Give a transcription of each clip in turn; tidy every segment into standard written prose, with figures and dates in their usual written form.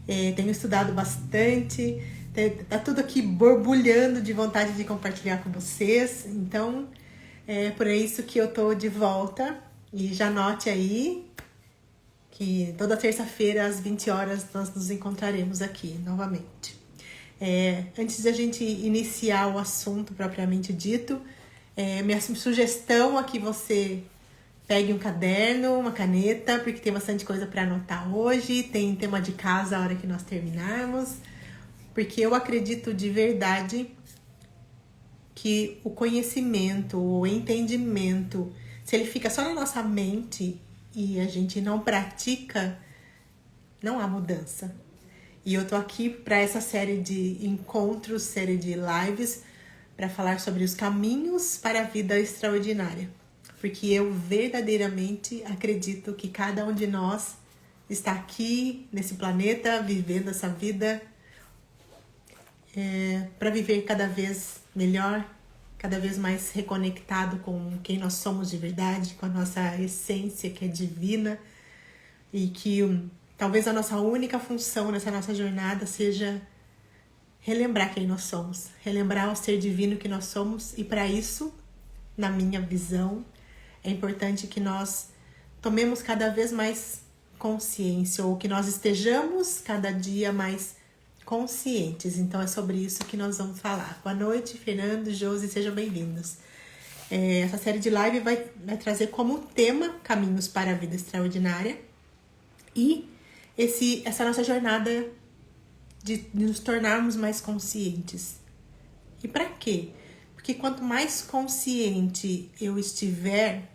Tenho estudado bastante, tá tudo aqui borbulhando de vontade de compartilhar com vocês. Então, por isso que eu tô de volta. E já note aí que toda terça-feira às 20 horas nós nos encontraremos aqui novamente. Antes de a gente iniciar o assunto propriamente dito, minha sugestão é que você pegue um caderno, uma caneta, porque tem bastante coisa para anotar hoje. Tem tema de casa a hora que nós terminarmos, porque eu acredito de verdade que o conhecimento, o entendimento, se ele fica só na nossa mente e a gente não pratica, não há mudança. E eu tô aqui para essa série de encontros, série de lives, para falar sobre os caminhos para a vida extraordinária. Porque eu verdadeiramente acredito que cada um de nós está aqui nesse planeta, vivendo essa vida para viver cada vez melhor, cada vez mais reconectado com quem nós somos de verdade, com a nossa essência que é divina, e que talvez a nossa única função nessa nossa jornada seja relembrar quem nós somos, relembrar o ser divino que nós somos. E para isso, na minha visão, é importante que nós tomemos cada vez mais consciência, ou que nós estejamos cada dia mais conscientes. Então é sobre isso que nós vamos falar. Boa noite, Fernando, Josi, sejam bem-vindos. Essa série de live vai trazer como tema Caminhos para a Vida Extraordinária e essa nossa jornada de nos tornarmos mais conscientes. E para quê? Porque quanto mais consciente eu estiver,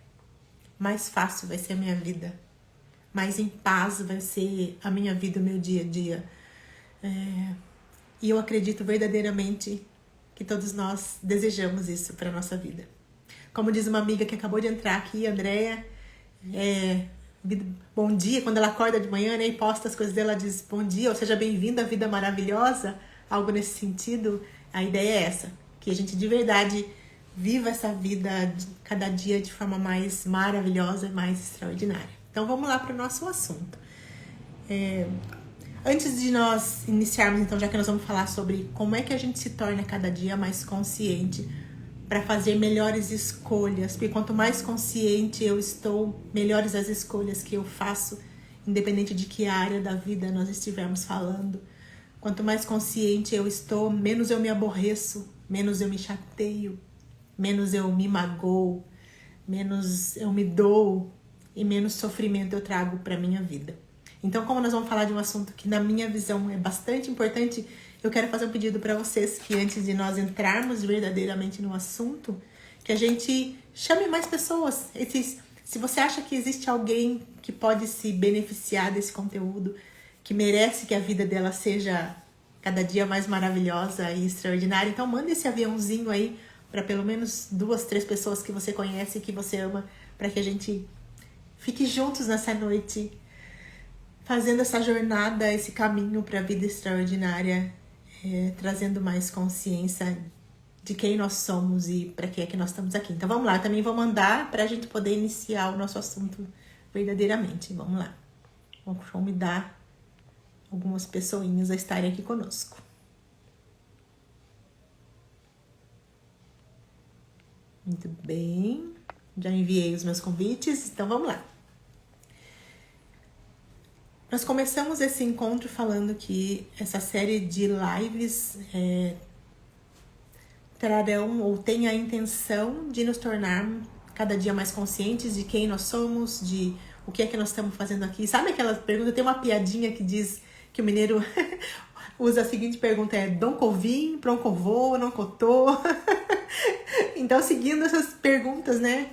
mais fácil vai ser a minha vida, mais em paz vai ser a minha vida, o meu dia a dia. E eu acredito verdadeiramente que todos nós desejamos isso para a nossa vida. Como diz uma amiga que acabou de entrar aqui, Andréia, bom dia, quando ela acorda de manhã, né, e posta as coisas dela, ela diz bom dia, ou seja, bem-vinda à vida maravilhosa, algo nesse sentido. A ideia é essa, que a gente de verdade viva essa vida cada dia de forma mais maravilhosa, mais extraordinária. Então vamos lá para o nosso assunto. Antes de nós iniciarmos, então, já que nós vamos falar sobre como é que a gente se torna cada dia mais consciente para fazer melhores escolhas, porque quanto mais consciente eu estou, melhores as escolhas que eu faço, independente de que área da vida nós estivermos falando. Quanto mais consciente eu estou, menos eu me aborreço, menos eu me chateio, menos eu me magoo, menos eu me dou e menos sofrimento eu trago para minha vida. Então, como nós vamos falar de um assunto que na minha visão é bastante importante, eu quero fazer um pedido para vocês que antes de nós entrarmos verdadeiramente no assunto, que a gente chame mais pessoas. Se você acha que existe alguém que pode se beneficiar desse conteúdo, que merece que a vida dela seja cada dia mais maravilhosa e extraordinária, então manda esse aviãozinho aí para pelo menos 2, 3 pessoas que você conhece e que você ama, para que a gente fique juntos nessa noite, fazendo essa jornada, esse caminho para a vida extraordinária, trazendo mais consciência de quem nós somos e para que é que nós estamos aqui. Então vamos lá, eu também vou mandar para a gente poder iniciar o nosso assunto verdadeiramente. Vamos lá. Vou convidar algumas pessoinhas a estarem aqui conosco. Muito bem, já enviei os meus convites, então vamos lá. Nós começamos esse encontro falando que essa série de lives trarão ou tem a intenção de nos tornar cada dia mais conscientes de quem nós somos, de o que é que nós estamos fazendo aqui. Sabe aquela pergunta? Tem uma piadinha que diz que o mineiro usa a seguinte pergunta: Donco vim, pronco vou, não cotô. Então, seguindo essas perguntas, né?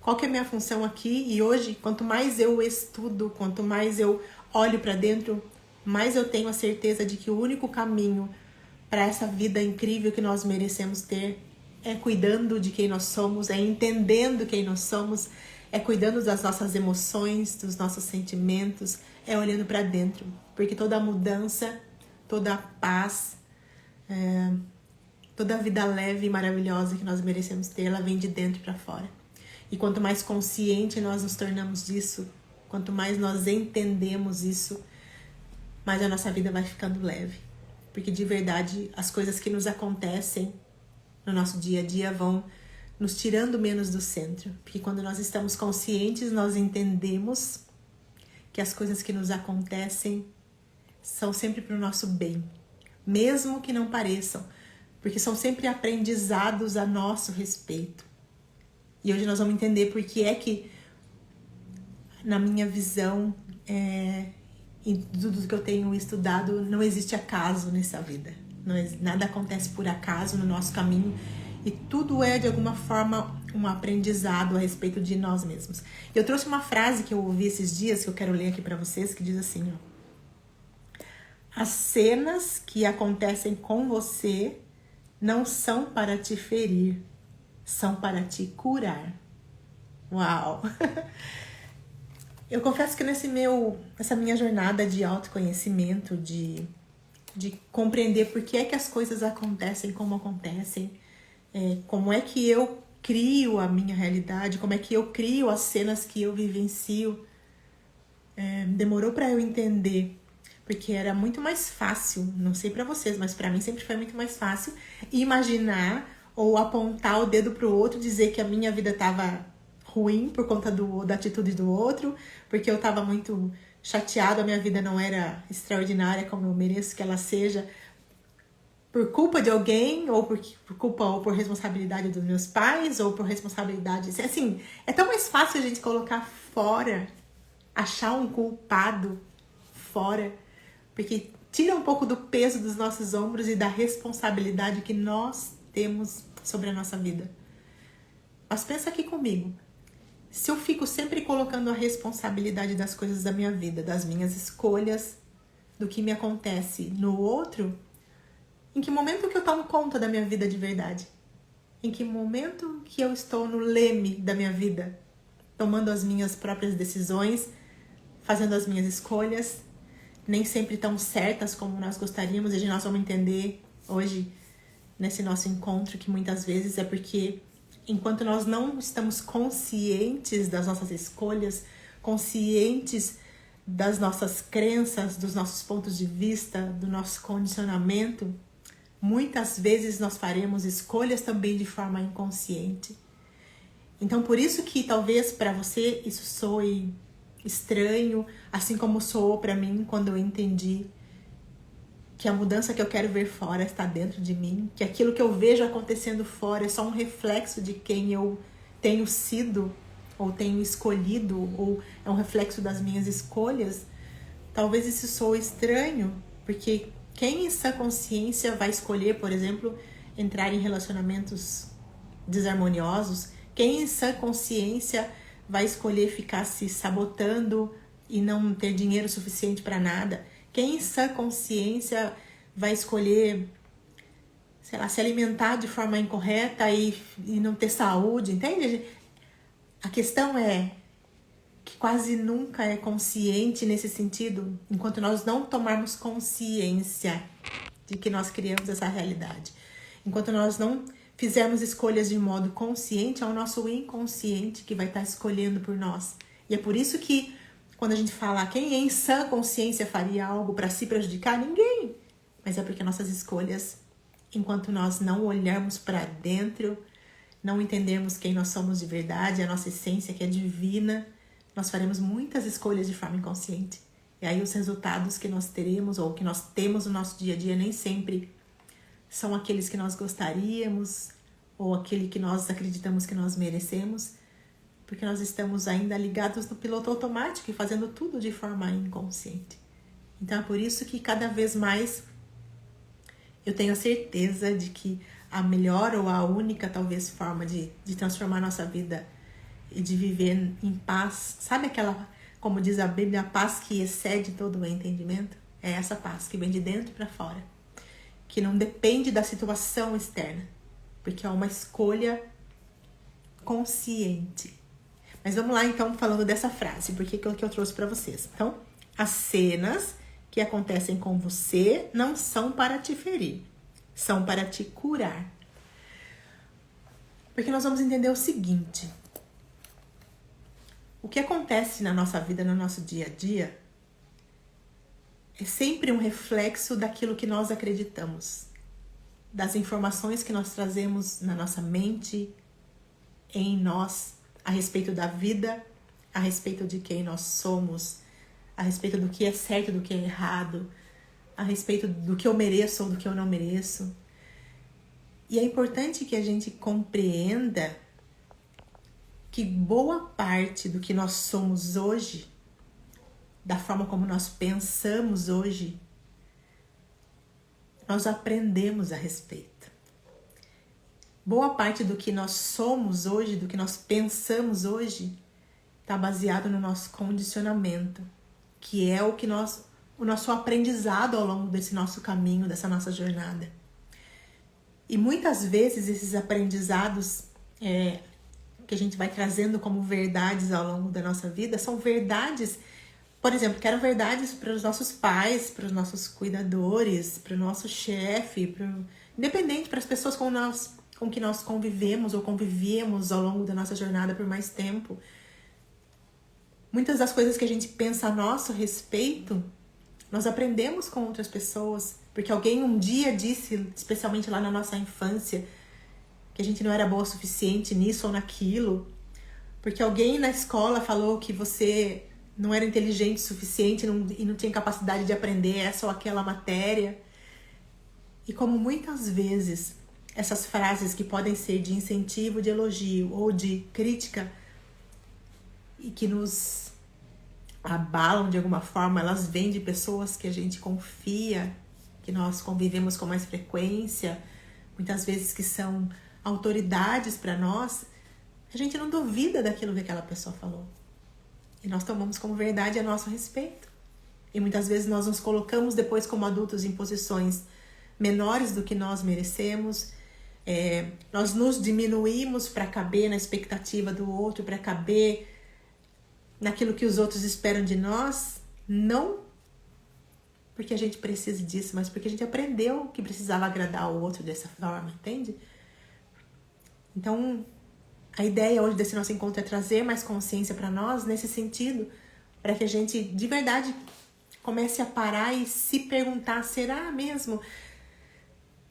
Qual que é a minha função aqui? E hoje, quanto mais eu estudo, quanto mais eu olho para dentro, mais eu tenho a certeza de que o único caminho para essa vida incrível que nós merecemos ter é cuidando de quem nós somos, é entendendo quem nós somos, é cuidando das nossas emoções, dos nossos sentimentos, é olhando para dentro. Porque toda mudança, toda paz, toda a vida leve e maravilhosa que nós merecemos ter, ela vem de dentro para fora. E quanto mais consciente nós nos tornamos disso, quanto mais nós entendemos isso, mais a nossa vida vai ficando leve. Porque de verdade, as coisas que nos acontecem no nosso dia a dia vão nos tirando menos do centro. Porque quando nós estamos conscientes, nós entendemos que as coisas que nos acontecem são sempre para o nosso bem, mesmo que não pareçam, porque são sempre aprendizados a nosso respeito. E hoje nós vamos entender por que é que, na minha visão, em tudo que eu tenho estudado, não existe acaso nessa vida. Nada acontece por acaso no nosso caminho e tudo é, de alguma forma, um aprendizado a respeito de nós mesmos. Eu trouxe uma frase que eu ouvi esses dias, que eu quero ler aqui para vocês, que diz assim, ó: as cenas que acontecem com você não são para te ferir, são para te curar. Uau! Eu confesso que nessa minha jornada de autoconhecimento, de compreender por que é que as coisas acontecem como acontecem, como é que eu crio a minha realidade, como é que eu crio as cenas que eu vivencio, demorou para eu entender, porque era muito mais fácil, não sei para vocês, mas para mim sempre foi muito mais fácil imaginar ou apontar o dedo pro outro, dizer que a minha vida tava ruim por conta da atitude do outro, porque eu tava muito chateado, a minha vida não era extraordinária como eu mereço que ela seja, por culpa de alguém, ou por culpa ou por responsabilidade dos meus pais, ou por responsabilidade... Assim, é tão mais fácil a gente colocar fora, achar um culpado fora, porque tira um pouco do peso dos nossos ombros e da responsabilidade que nós temos sobre a nossa vida. Mas pensa aqui comigo. Se eu fico sempre colocando a responsabilidade das coisas da minha vida, das minhas escolhas, do que me acontece no outro, em que momento que eu tomo conta da minha vida de verdade? Em que momento que eu estou no leme da minha vida, tomando as minhas próprias decisões, fazendo as minhas escolhas, nem sempre tão certas como nós gostaríamos, e nós vamos entender hoje, nesse nosso encontro, que muitas vezes é porque enquanto nós não estamos conscientes das nossas escolhas, conscientes das nossas crenças, dos nossos pontos de vista, do nosso condicionamento, muitas vezes nós faremos escolhas também de forma inconsciente. Então, por isso que talvez para você isso soe estranho, assim como soou para mim quando eu entendi que a mudança que eu quero ver fora está dentro de mim, que aquilo que eu vejo acontecendo fora é só um reflexo de quem eu tenho sido, ou tenho escolhido, ou é um reflexo das minhas escolhas. Talvez isso soe estranho, porque quem em sã consciência vai escolher, por exemplo, entrar em relacionamentos desarmoniosos? Quem em sã consciência vai escolher ficar se sabotando e não ter dinheiro suficiente para nada? Quem em sã consciência vai escolher, sei lá, se alimentar de forma incorreta e não ter saúde, entende? A questão é que quase nunca é consciente nesse sentido, enquanto nós não tomarmos consciência de que nós criamos essa realidade. Enquanto nós não fizermos escolhas de modo consciente, é o nosso inconsciente que vai estar escolhendo por nós. E é por isso que quando a gente fala quem em sã consciência faria algo para se prejudicar, ninguém. Mas é porque nossas escolhas, enquanto nós não olharmos para dentro, não entendermos quem nós somos de verdade, a nossa essência que é divina, nós faremos muitas escolhas de forma inconsciente. E aí os resultados que nós teremos ou que nós temos no nosso dia a dia nem sempre são aqueles que nós gostaríamos ou aquele que nós acreditamos que nós merecemos, porque nós estamos ainda ligados no piloto automático e fazendo tudo de forma inconsciente. Então é por isso que cada vez mais eu tenho a certeza de que a melhor ou a única, talvez, forma de transformar a nossa vida e de viver em paz, sabe aquela, como diz a Bíblia, a paz que excede todo o entendimento? É essa paz que vem de dentro para fora, que não depende da situação externa, porque é uma escolha consciente. Mas vamos lá, então, falando dessa frase, porque que eu trouxe para vocês. Então, as cenas que acontecem com você não são para te ferir, são para te curar. Porque nós vamos entender o seguinte: o que acontece na nossa vida, no nosso dia a dia, é sempre um reflexo daquilo que nós acreditamos, das informações que nós trazemos na nossa mente, em nós, a respeito da vida, a respeito de quem nós somos, a respeito do que é certo e do que é errado, a respeito do que eu mereço ou do que eu não mereço. E é importante que a gente compreenda que boa parte do que nós somos hoje, da forma como nós pensamos hoje, nós aprendemos a respeito. Boa parte do que nós somos hoje, do que nós pensamos hoje, está baseado no nosso condicionamento, que é o nosso aprendizado ao longo desse nosso caminho, dessa nossa jornada. E muitas vezes esses aprendizados que a gente vai trazendo como verdades ao longo da nossa vida são verdades, por exemplo, que eram verdades para os nossos pais, para os nossos cuidadores, para o nosso chefe, independente, para as pessoas com que nós convivemos ou convivíamos ao longo da nossa jornada por mais tempo. Muitas das coisas que a gente pensa a nosso respeito, nós aprendemos com outras pessoas, porque alguém um dia disse, especialmente lá na nossa infância, que a gente não era boa o suficiente nisso ou naquilo, porque alguém na escola falou que você não era inteligente o suficiente e não tinha capacidade de aprender essa ou aquela matéria. E como muitas vezes essas frases que podem ser de incentivo, de elogio ou de crítica e que nos abalam de alguma forma, elas vêm de pessoas que a gente confia, que nós convivemos com mais frequência, muitas vezes que são autoridades para nós, a gente não duvida daquilo que aquela pessoa falou. E nós tomamos como verdade a nosso respeito. E muitas vezes nós nos colocamos depois como adultos em posições menores do que nós merecemos. Nós nos diminuímos para caber na expectativa do outro, para caber naquilo que os outros esperam de nós, não porque a gente precisa disso, mas porque a gente aprendeu que precisava agradar o outro dessa forma, entende? Então, a ideia hoje desse nosso encontro é trazer mais consciência para nós nesse sentido, para que a gente de verdade comece a parar e se perguntar, será mesmo?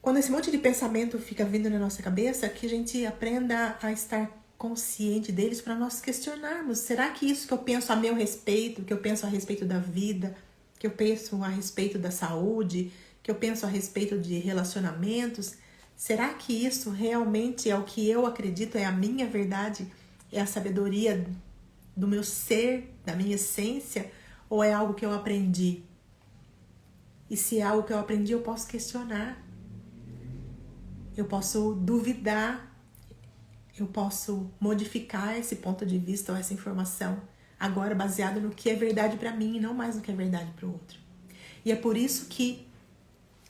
Quando esse monte de pensamento fica vindo na nossa cabeça, que a gente aprenda a estar consciente deles para nós questionarmos. Será que isso que eu penso a meu respeito, que eu penso a respeito da vida, que eu penso a respeito da saúde, que eu penso a respeito de relacionamentos, será que isso realmente é o que eu acredito, é a minha verdade, é a sabedoria do meu ser, da minha essência, ou é algo que eu aprendi? E se é algo que eu aprendi, eu posso questionar. Eu posso duvidar, eu posso modificar esse ponto de vista ou essa informação, agora baseado no que é verdade para mim e não mais no que é verdade para o outro. E é por isso que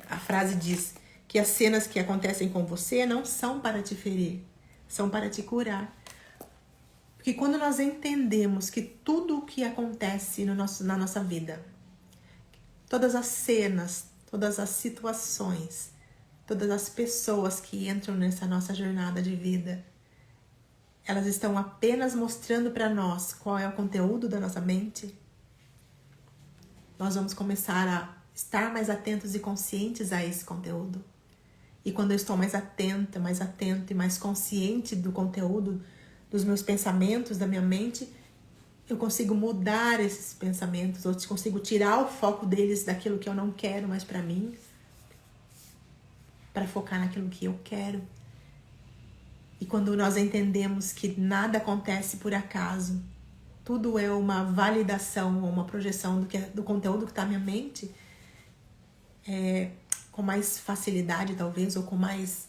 a frase diz que as cenas que acontecem com você não são para te ferir, são para te curar. Porque quando nós entendemos que tudo o que acontece na nossa vida, todas as cenas, todas as situações, todas as pessoas que entram nessa nossa jornada de vida, elas estão apenas mostrando para nós qual é o conteúdo da nossa mente, nós vamos começar a estar mais atentos e conscientes a esse conteúdo. E quando eu estou mais atenta, mais atento e mais consciente do conteúdo, dos meus pensamentos, da minha mente, eu consigo mudar esses pensamentos, ou consigo tirar o foco deles daquilo que eu não quero mais para mim, para focar naquilo que eu quero. E quando nós entendemos que nada acontece por acaso, tudo é uma validação ou uma projeção do conteúdo que está na minha mente, com mais facilidade talvez, ou com mais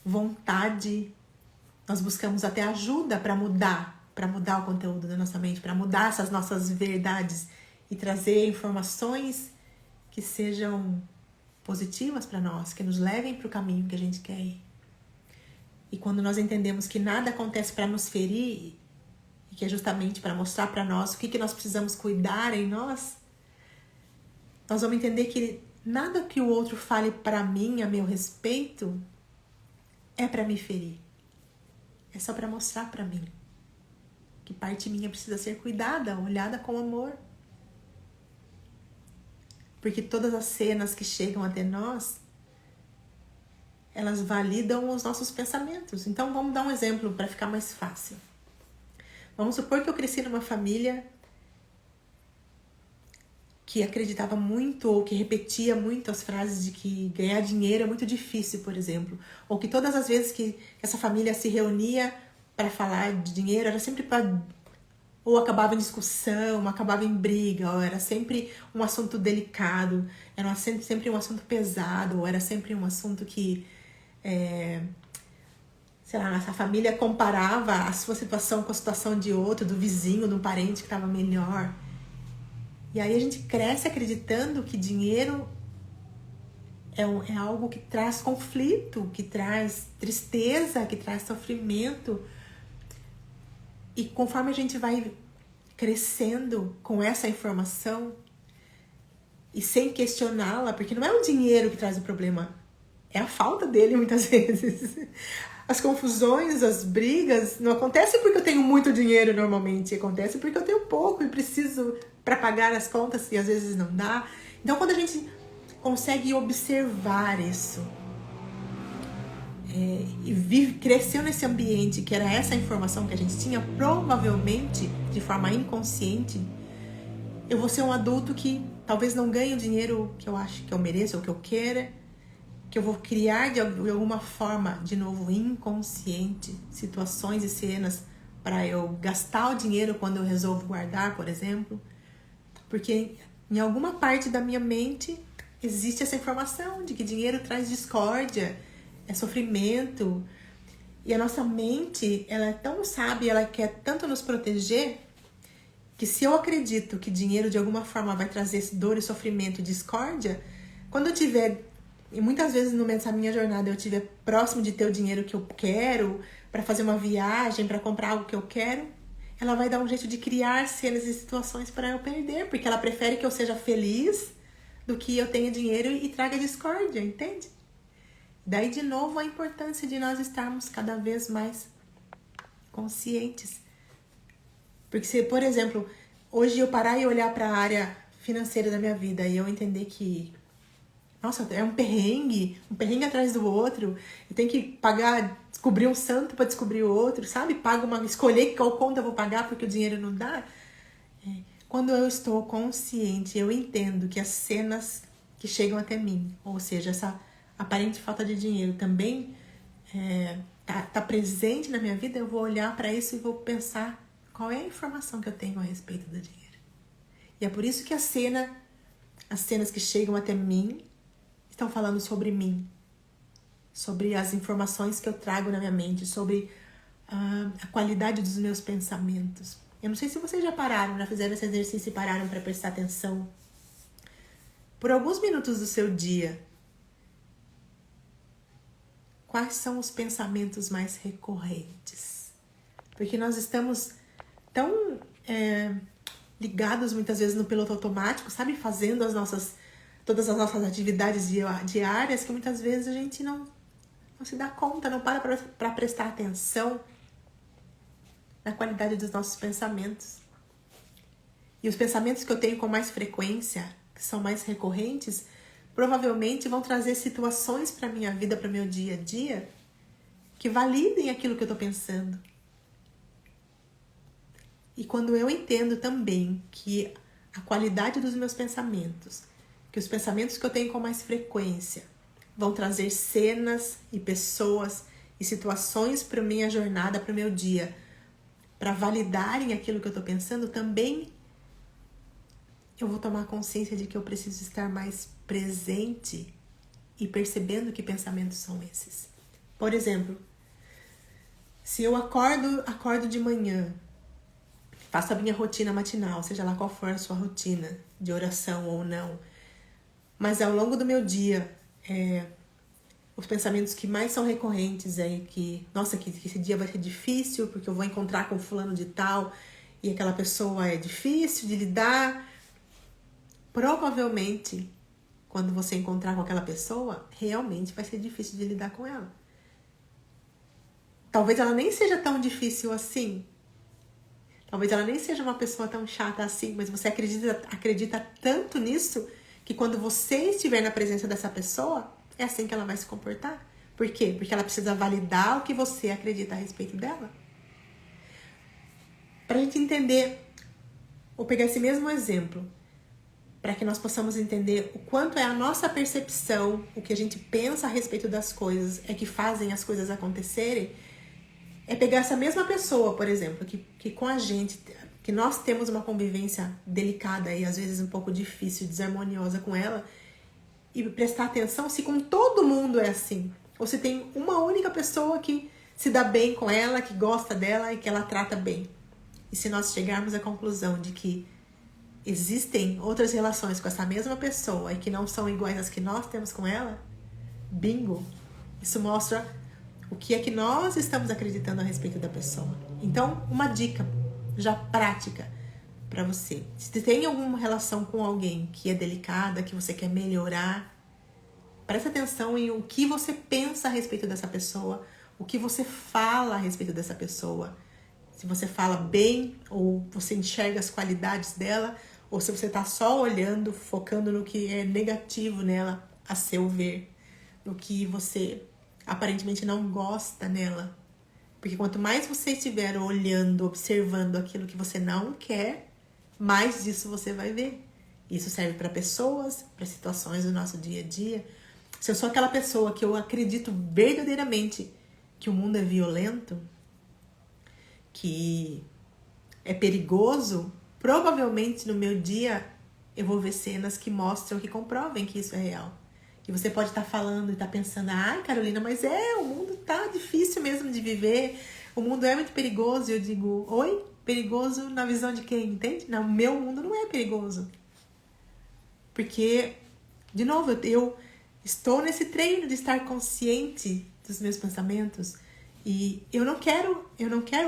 vontade, nós buscamos até ajuda para mudar o conteúdo da nossa mente, para mudar essas nossas verdades e trazer informações que sejam positivas para nós, que nos levem para o caminho que a gente quer ir. E quando nós entendemos que nada acontece para nos ferir, e que é justamente para mostrar para nós o que nós precisamos cuidar em nós, nós vamos entender que nada que o outro fale para mim, a meu respeito, é para me ferir. É só para mostrar para mim que parte minha precisa ser cuidada, olhada com amor. Porque todas as cenas que chegam até nós, elas validam os nossos pensamentos. Então, vamos dar um exemplo para ficar mais fácil. Vamos supor que eu cresci numa família que acreditava muito ou que repetia muito as frases de que ganhar dinheiro é muito difícil, por exemplo. Ou que todas as vezes que essa família se reunia para falar de dinheiro, era sempre para... ou acabava em discussão, ou acabava em briga, ou era sempre um assunto delicado, era sempre um assunto pesado, ou era sempre um assunto que... sei lá, essa família comparava a sua situação com a situação de outro, do vizinho, do parente que estava melhor. E aí a gente cresce acreditando que dinheiro é algo que traz conflito, que traz tristeza, que traz sofrimento. E conforme a gente vai crescendo com essa informação e sem questioná-la, porque não é o dinheiro que traz o problema, é a falta dele muitas vezes. As confusões, as brigas não acontecem porque eu tenho muito dinheiro normalmente, acontece porque eu tenho pouco e preciso para pagar as contas e às vezes não dá. Então, quando a gente consegue observar isso e cresceu nesse ambiente que era essa informação que a gente tinha, provavelmente de forma inconsciente, eu vou ser um adulto que talvez não ganhe o dinheiro que eu acho que eu mereço ou que eu queira, que eu vou criar de alguma forma, de novo, inconsciente, situações e cenas para eu gastar o dinheiro quando eu resolvo guardar, por exemplo. Porque em alguma parte da minha mente existe essa informação de que dinheiro traz discórdia, é sofrimento. E a nossa mente, ela é tão sábia, ela quer tanto nos proteger, que se eu acredito que dinheiro de alguma forma vai trazer dor e sofrimento, discórdia, quando eu tiver... E muitas vezes nessa minha jornada eu estiver próximo de ter o dinheiro que eu quero, para fazer uma viagem, para comprar algo que eu quero, ela vai dar um jeito de criar cenas e situações para eu perder, porque ela prefere que eu seja feliz do que eu tenha dinheiro e traga discórdia, entende? Daí, de novo, a importância de nós estarmos cada vez mais conscientes. Porque se, por exemplo, hoje eu parar e olhar para a área financeira da minha vida e eu entender que nossa, é um perrengue atrás do outro. Eu tenho que pagar, descobrir um santo para descobrir o outro, sabe? Escolher qual conta eu vou pagar porque o dinheiro não dá. Quando eu estou consciente, eu entendo que as cenas que chegam até mim, ou seja, essa aparente falta de dinheiro também tá presente na minha vida, eu vou olhar para isso e vou pensar qual é a informação que eu tenho a respeito do dinheiro. E é por isso que as cenas que chegam até mim estão falando sobre mim, sobre as informações que eu trago na minha mente, sobre a qualidade dos meus pensamentos. Eu não sei se vocês já fizeram esse exercício e pararam para prestar atenção. Por alguns minutos do seu dia, quais são os pensamentos mais recorrentes? Porque nós estamos tão ligados muitas vezes no piloto automático, sabe? Fazendo todas as nossas atividades diárias, que muitas vezes a gente não se dá conta, não para prestar atenção na qualidade dos nossos pensamentos. E os pensamentos que eu tenho com mais frequência, que são mais recorrentes, provavelmente vão trazer situações para a minha vida, para o meu dia a dia, que validem aquilo que eu estou pensando. E quando eu entendo também que a qualidade dos meus pensamentos, que os pensamentos que eu tenho com mais frequência vão trazer cenas e pessoas e situações para minha jornada, para o meu dia, para validarem aquilo que eu estou pensando, também eu vou tomar consciência de que eu preciso estar mais presente e percebendo que pensamentos são esses. Por exemplo, se eu acordo de manhã, faço a minha rotina matinal, seja lá qual for a sua rotina, de oração ou não, mas ao longo do meu dia, os pensamentos que mais são recorrentes é que esse dia vai ser difícil porque eu vou encontrar com fulano de tal e aquela pessoa é difícil de lidar. Provavelmente, quando você encontrar com aquela pessoa, realmente vai ser difícil de lidar com ela. Talvez ela nem seja tão difícil assim. Talvez ela nem seja uma pessoa tão chata assim, mas você acredita tanto nisso que quando você estiver na presença dessa pessoa, é assim que ela vai se comportar. Por quê? Porque ela precisa validar o que você acredita a respeito dela. Para a gente entender, vou pegar esse mesmo exemplo, para que nós possamos entender o quanto é a nossa percepção, o que a gente pensa a respeito das coisas, é que fazem as coisas acontecerem. É pegar essa mesma pessoa, por exemplo, que com a gente, que nós temos uma convivência delicada e às vezes um pouco difícil, desarmoniosa com ela, e prestar atenção se com todo mundo é assim, ou se tem uma única pessoa que se dá bem com ela, que gosta dela e que ela trata bem. E se nós chegarmos à conclusão de que existem outras relações com essa mesma pessoa e que não são iguais às que nós temos com ela, bingo! Isso mostra o que é que nós estamos acreditando a respeito da pessoa. Então, uma dica já prática para você. Se tem alguma relação com alguém que é delicada, que você quer melhorar, presta atenção em o que você pensa a respeito dessa pessoa, o que você fala a respeito dessa pessoa. Se você fala bem, ou você enxerga as qualidades dela, ou se você está só olhando, focando no que é negativo nela, a seu ver, no que você aparentemente não gosta nela. Porque quanto mais você estiver olhando, observando aquilo que você não quer, mais disso você vai ver. Isso serve para pessoas, para situações do nosso dia a dia. Se eu sou aquela pessoa que eu acredito verdadeiramente que o mundo é violento, que é perigoso, provavelmente no meu dia eu vou ver cenas que mostram, que comprovem que isso é real. E você pode estar falando e estar pensando, ai Carolina, mas o mundo tá difícil mesmo de viver, o mundo é muito perigoso. E eu digo, oi? Perigoso na visão de quem, entende? No meu mundo não é perigoso. Porque, de novo, eu estou nesse treino de estar consciente dos meus pensamentos. E eu não quero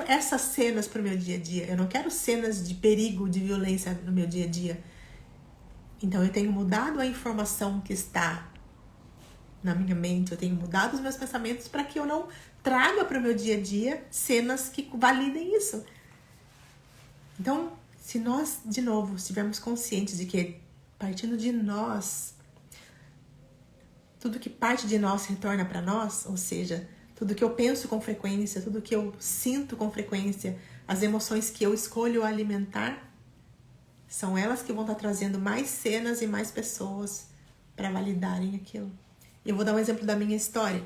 essas cenas para o meu dia a dia. Eu não quero cenas de perigo, de violência no meu dia a dia. Então eu tenho mudado a informação que está na minha mente, eu tenho mudado os meus pensamentos para que eu não traga para o meu dia a dia cenas que validem isso. Então, se nós, de novo, estivermos conscientes de que partindo de nós, tudo que parte de nós retorna para nós, ou seja, tudo que eu penso com frequência, tudo que eu sinto com frequência, as emoções que eu escolho alimentar, são elas que vão estar trazendo mais cenas e mais pessoas para validarem aquilo. Eu vou dar um exemplo da minha história.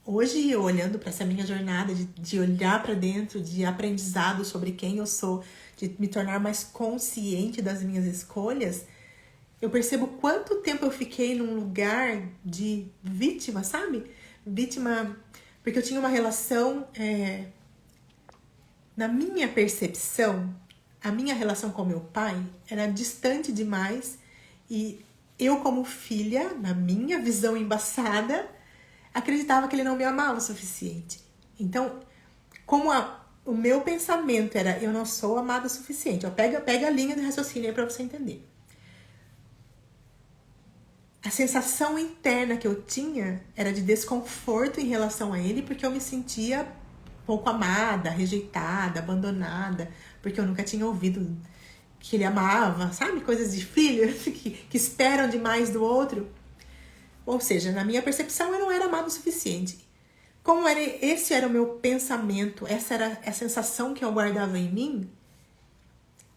Hoje, eu olhando para essa minha jornada de olhar para dentro, de aprendizado sobre quem eu sou, de me tornar mais consciente das minhas escolhas, eu percebo quanto tempo eu fiquei num lugar de vítima, sabe? Vítima, porque eu tinha uma relação, na minha percepção, a minha relação com meu pai era distante demais e eu, como filha, na minha visão embaçada, acreditava que ele não me amava o suficiente. Então, como o meu pensamento era eu não sou amada o suficiente, pega a linha de raciocínio aí para você entender. A sensação interna que eu tinha era de desconforto em relação a ele, porque eu me sentia pouco amada, rejeitada, abandonada, porque eu nunca tinha ouvido que ele amava, sabe? Coisas de filho que esperam demais do outro. Ou seja, na minha percepção eu não era amada o suficiente. Como esse era o meu pensamento, essa era a sensação que eu guardava em mim,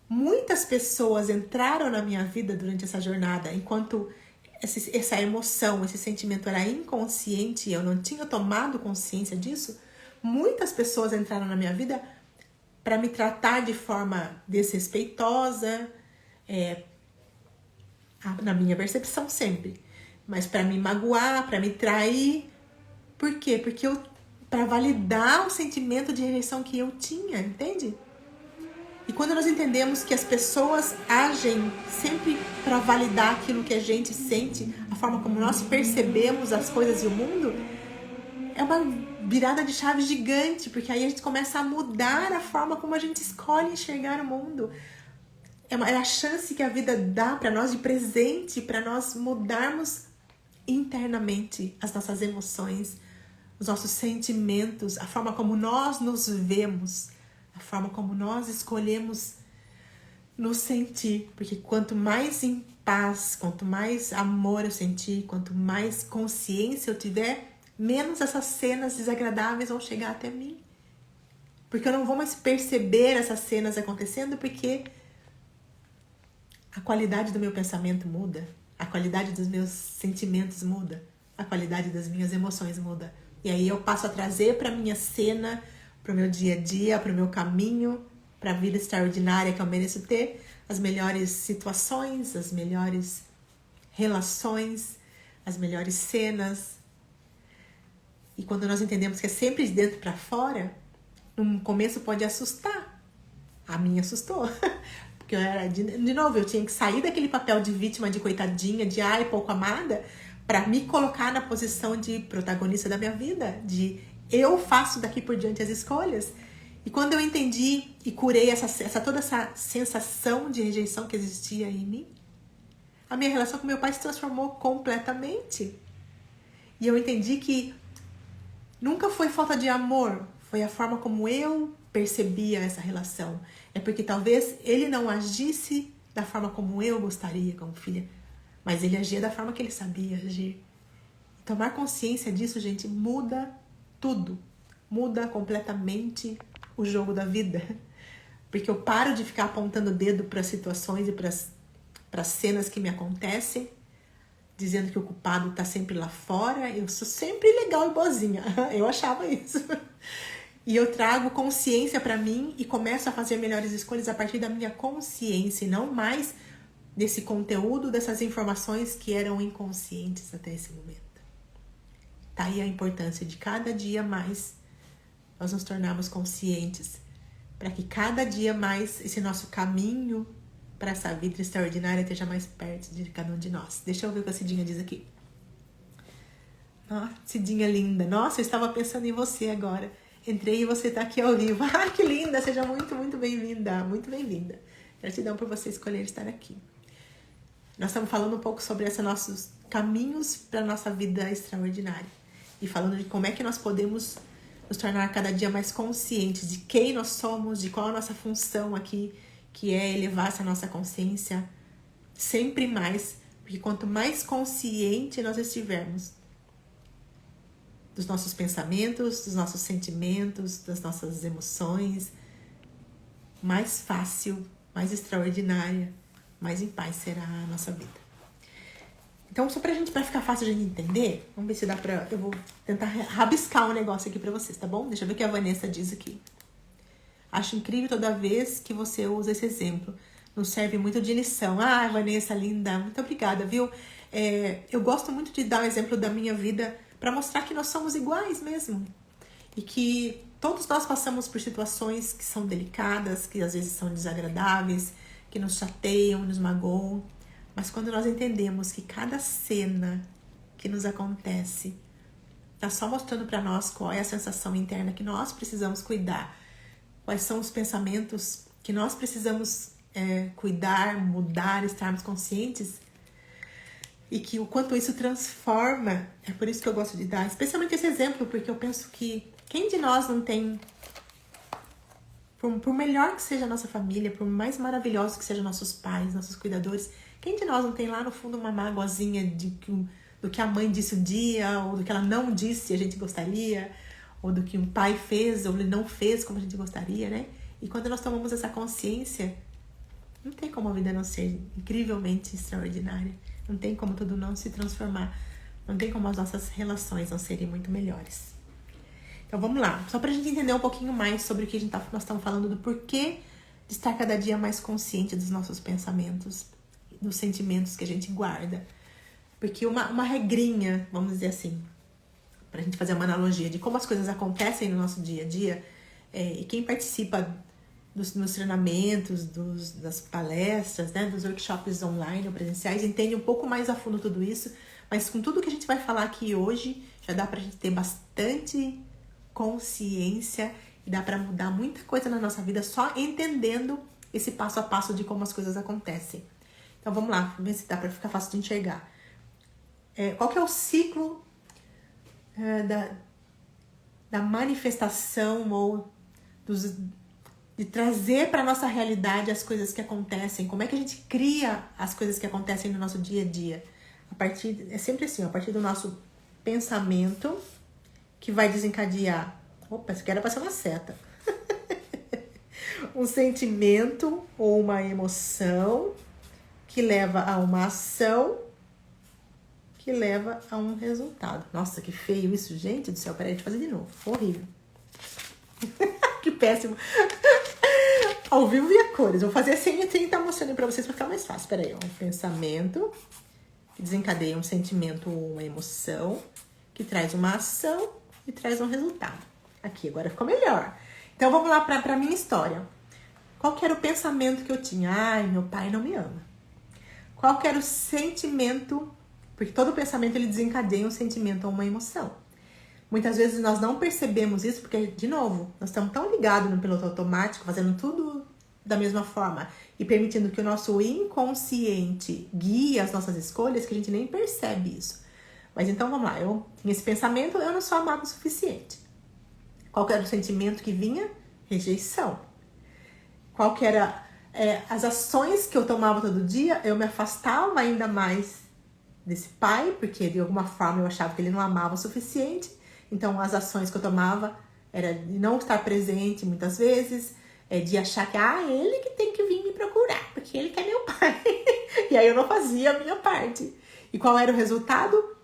muitas pessoas entraram na minha vida durante essa jornada, enquanto essa emoção, esse sentimento era inconsciente, eu não tinha tomado consciência disso, muitas pessoas entraram na minha vida para me tratar de forma desrespeitosa, na minha percepção sempre, mas para me magoar, para me trair. Por quê? Porque para validar o sentimento de rejeição que eu tinha, entende? E quando nós entendemos que as pessoas agem sempre para validar aquilo que a gente sente, a forma como nós percebemos as coisas e o mundo, é uma virada de chave gigante, porque aí a gente começa a mudar a forma como a gente escolhe enxergar o mundo. É a chance que a vida dá para nós de presente, para nós mudarmos internamente as nossas emoções, os nossos sentimentos, a forma como nós nos vemos, a forma como nós escolhemos no sentir, porque quanto mais em paz, quanto mais amor eu sentir, quanto mais consciência eu tiver, menos essas cenas desagradáveis vão chegar até mim. Porque eu não vou mais perceber essas cenas acontecendo, porque a qualidade do meu pensamento muda, a qualidade dos meus sentimentos muda, a qualidade das minhas emoções muda. E aí eu passo a trazer para minha cena, para o meu dia a dia, para o meu caminho, para a vida extraordinária que eu mereço ter, as melhores situações, as melhores relações, as melhores cenas. E quando nós entendemos que é sempre de dentro para fora, no começo pode assustar. A minha assustou. Porque eu era, de novo, eu tinha que sair daquele papel de vítima, de coitadinha, de ai, pouco amada, para me colocar na posição de protagonista da minha vida, de eu faço daqui por diante as escolhas. E quando eu entendi e curei toda essa sensação de rejeição que existia em mim, a minha relação com meu pai se transformou completamente. E eu entendi que nunca foi falta de amor, foi a forma como eu percebia essa relação. É porque talvez ele não agisse da forma como eu gostaria como filha, mas ele agia da forma que ele sabia agir. Tomar consciência disso, gente, muda tudo. Muda completamente o jogo da vida. Porque eu paro de ficar apontando o dedo para as situações e para as cenas que me acontecem, dizendo que o culpado tá sempre lá fora. Eu sou sempre legal e boazinha. Eu achava isso. E eu trago consciência para mim e começo a fazer melhores escolhas a partir da minha consciência e não mais desse conteúdo, dessas informações que eram inconscientes até esse momento. Tá aí a importância de cada dia mais nós nos tornarmos conscientes para que cada dia mais esse nosso caminho para essa vida extraordinária esteja mais perto de cada um de nós. Deixa eu ver o que a Cidinha diz aqui. Ah, Cidinha linda. Nossa, eu estava pensando em você agora. Entrei e você está aqui ao vivo. Ah, que linda! Seja muito, muito bem-vinda. Muito bem-vinda. Gratidão por você escolher estar aqui. Nós estamos falando um pouco sobre esses nossos caminhos para a nossa vida extraordinária. E falando de como é que nós podemos nos tornar cada dia mais conscientes de quem nós somos, de qual a nossa função aqui, que é elevar essa nossa consciência sempre mais. Porque quanto mais consciente nós estivermos dos nossos pensamentos, dos nossos sentimentos, das nossas emoções, mais fácil, mais extraordinária, mais em paz será a nossa vida. Então, só pra ficar fácil de a gente entender, vamos ver se dá pra... Eu vou tentar rabiscar um negócio aqui pra vocês, tá bom? Deixa eu ver o que a Vanessa diz aqui. Acho incrível toda vez que você usa esse exemplo. Nos serve muito de lição. Ah, Vanessa, linda, muito obrigada, viu? Eu gosto muito de dar o exemplo da minha vida para mostrar que nós somos iguais mesmo. E que todos nós passamos por situações que são delicadas, que às vezes são desagradáveis, que nos chateiam, nos magoam. Mas quando nós entendemos que cada cena que nos acontece está só mostrando para nós qual é a sensação interna que nós precisamos cuidar, quais são os pensamentos que nós precisamos cuidar, mudar, estarmos conscientes, e que o quanto isso transforma, é por isso que eu gosto de dar, especialmente esse exemplo, porque eu penso que quem de nós não tem, por melhor que seja a nossa família, por mais maravilhosos que sejam nossos pais, nossos cuidadores, quem de nós não tem lá no fundo uma mágoazinha do que a mãe disse um dia, ou do que ela não disse e a gente gostaria, ou do que um pai fez ou ele não fez como a gente gostaria, né? E quando nós tomamos essa consciência, não tem como a vida não ser incrivelmente extraordinária. Não tem como tudo não se transformar. Não tem como as nossas relações não serem muito melhores. Então vamos lá. Só pra gente entender um pouquinho mais sobre o que nós estamos falando, do porquê de estar cada dia mais consciente dos nossos pensamentos, dos sentimentos que a gente guarda. Porque uma regrinha, vamos dizer assim, pra gente fazer uma analogia de como as coisas acontecem no nosso dia a dia, e quem participa dos treinamentos, das palestras, né, dos workshops online ou presenciais, entende um pouco mais a fundo tudo isso, mas com tudo que a gente vai falar aqui hoje, já dá pra gente ter bastante consciência e dá pra mudar muita coisa na nossa vida só entendendo esse passo a passo de como as coisas acontecem. Então vamos lá, vamos ver se dá pra ficar fácil de enxergar. Qual que é o ciclo da manifestação ou de trazer para nossa realidade as coisas que acontecem, como é que a gente cria as coisas que acontecem no nosso dia a dia. É sempre assim, a partir do nosso pensamento que vai desencadear. Opa, isso aqui era para ser uma seta. Um sentimento ou uma emoção que leva a uma ação que leva a um resultado. Nossa, que feio isso, gente do céu. Peraí, deixa eu fazer de novo. Horrível. Que péssimo. Ao vivo e a cores. Vou fazer assim e tá mostrando pra vocês pra ficar mais fácil. Peraí, ó. Um pensamento que desencadeia um sentimento ou uma emoção que traz uma ação e traz um resultado. Aqui, agora ficou melhor. Então, vamos lá pra minha história. Qual que era o pensamento que eu tinha? Ai, meu pai não me ama. Qual que era o sentimento? Porque todo pensamento, ele desencadeia um sentimento ou uma emoção. Muitas vezes nós não percebemos isso, porque, de novo, nós estamos tão ligados no piloto automático, fazendo tudo da mesma forma e permitindo que o nosso inconsciente guie as nossas escolhas, que a gente nem percebe isso. Mas então, vamos lá. Eu tinha esse pensamento, eu não sou amado o suficiente. Qual que era o sentimento que vinha? Rejeição. Qual que era as ações que eu tomava todo dia? Eu me afastava ainda mais desse pai, porque de alguma forma eu achava que ele não amava o suficiente. Então, as ações que eu tomava era de não estar presente muitas vezes, de achar que ele que tem que vir me procurar, porque ele que é meu pai. E aí eu não fazia a minha parte. E qual era o resultado?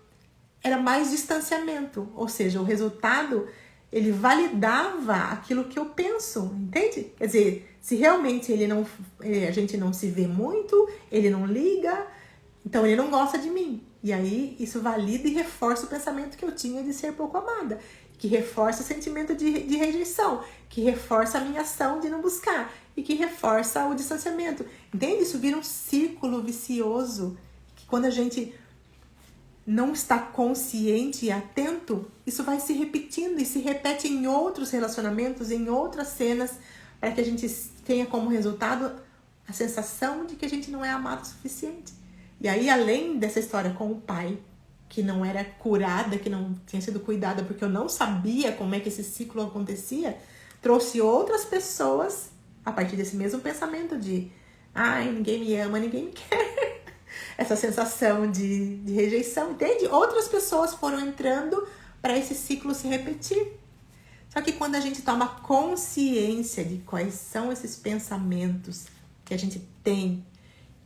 Era mais distanciamento. Ou seja, o resultado, ele validava aquilo que eu penso, entende? Quer dizer, se realmente a gente não se vê muito, ele não liga, então ele não gosta de mim. E aí isso valida e reforça o pensamento que eu tinha de ser pouco amada, que reforça o sentimento de rejeição, que reforça a minha ação de não buscar e que reforça o distanciamento. Entende? Isso vira um círculo vicioso, que quando a gente não está consciente e atento, isso vai se repetindo e se repete em outros relacionamentos, em outras cenas, para que a gente tenha como resultado a sensação de que a gente não é amado o suficiente. E aí, além dessa história com o pai, que não era curada, que não tinha sido cuidada, porque eu não sabia como é que esse ciclo acontecia, trouxe outras pessoas a partir desse mesmo pensamento de ninguém me ama, ninguém me quer. Essa sensação de rejeição, entende? Outras pessoas foram entrando para esse ciclo se repetir. Só que quando a gente toma consciência de quais são esses pensamentos que a gente tem,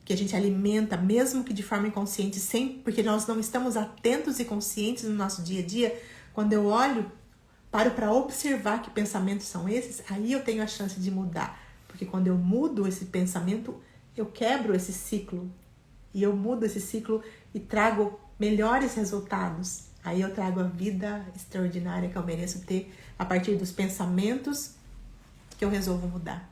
que a gente alimenta, mesmo que de forma inconsciente, porque nós não estamos atentos e conscientes no nosso dia a dia, quando eu paro para observar que pensamentos são esses, aí eu tenho a chance de mudar. Porque quando eu mudo esse pensamento, eu quebro esse ciclo. E eu mudo esse ciclo e trago melhores resultados. Aí eu trago a vida extraordinária que eu mereço ter a partir dos pensamentos que eu resolvo mudar.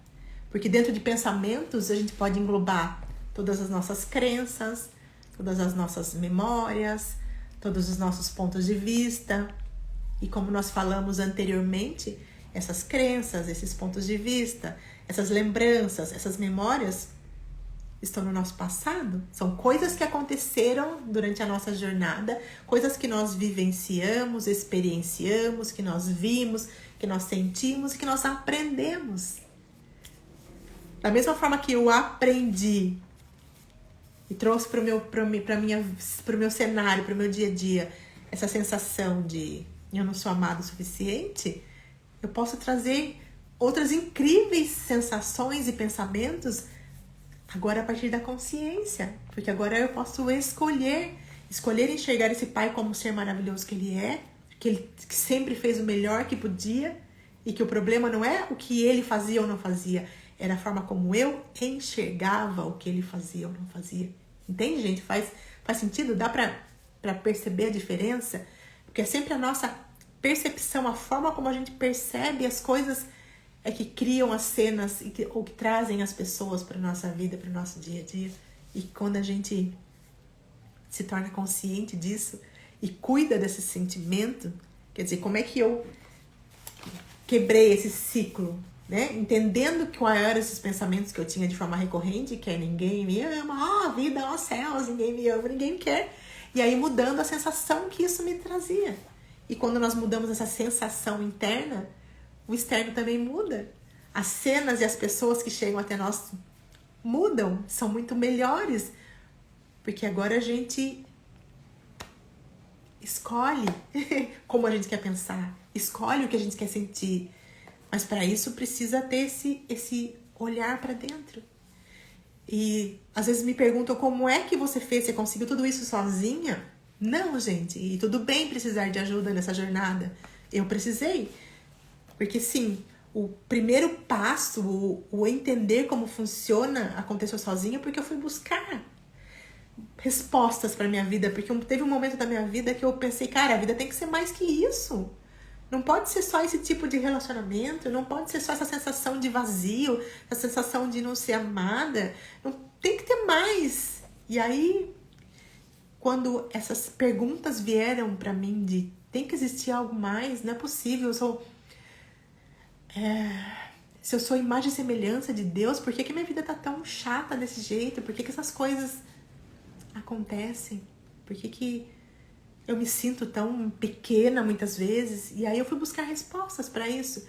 Porque dentro de pensamentos a gente pode englobar todas as nossas crenças, todas as nossas memórias, todos os nossos pontos de vista. E como nós falamos anteriormente, essas crenças, esses pontos de vista, essas lembranças, essas memórias estão no nosso passado. São coisas que aconteceram durante a nossa jornada, coisas que nós vivenciamos, experienciamos, que nós vimos, que nós sentimos e que nós aprendemos. Da mesma forma que eu aprendi e trouxe para o meu cenário, para o meu dia a dia, essa sensação de eu não sou amado o suficiente, eu posso trazer outras incríveis sensações e pensamentos agora a partir da consciência, porque agora eu posso escolher enxergar esse pai como o ser maravilhoso que ele é, que sempre fez o melhor que podia e que o problema não é o que ele fazia ou não fazia, era a forma como eu enxergava o que ele fazia ou não fazia. Entende, gente? Faz sentido? Dá pra perceber a diferença? Porque é sempre a nossa percepção, a forma como a gente percebe as coisas é que criam as cenas ou que trazem as pessoas para nossa vida, para o nosso dia a dia. E quando a gente se torna consciente disso e cuida desse sentimento, quer dizer, como é que eu quebrei esse ciclo, né? Entendendo quais eram esses pensamentos que eu tinha de forma recorrente, que é ninguém me ama, vida, céus, ninguém me ama, ninguém me quer. E aí mudando a sensação que isso me trazia. E quando nós mudamos essa sensação interna, o externo também muda. As cenas e as pessoas que chegam até nós mudam, são muito melhores, porque agora a gente escolhe como a gente quer pensar, escolhe o que a gente quer sentir, mas para isso precisa ter esse olhar para dentro. E às vezes me perguntam como é que você fez, você conseguiu tudo isso sozinha? Não, gente, e tudo bem precisar de ajuda nessa jornada. Eu precisei, porque sim, o primeiro passo, o entender como funciona, aconteceu sozinha porque eu fui buscar respostas para minha vida, porque teve um momento da minha vida que eu pensei, cara, a vida tem que ser mais que isso. Não pode ser só esse tipo de relacionamento, não pode ser só essa sensação de vazio, essa sensação de não ser amada. Não, tem que ter mais. E aí, quando essas perguntas vieram para mim de tem que existir algo mais, não é possível, se eu sou imagem e semelhança de Deus, por que minha vida tá tão chata desse jeito? Por que essas coisas acontecem? Por que eu me sinto tão pequena muitas vezes? E aí eu fui buscar respostas para isso.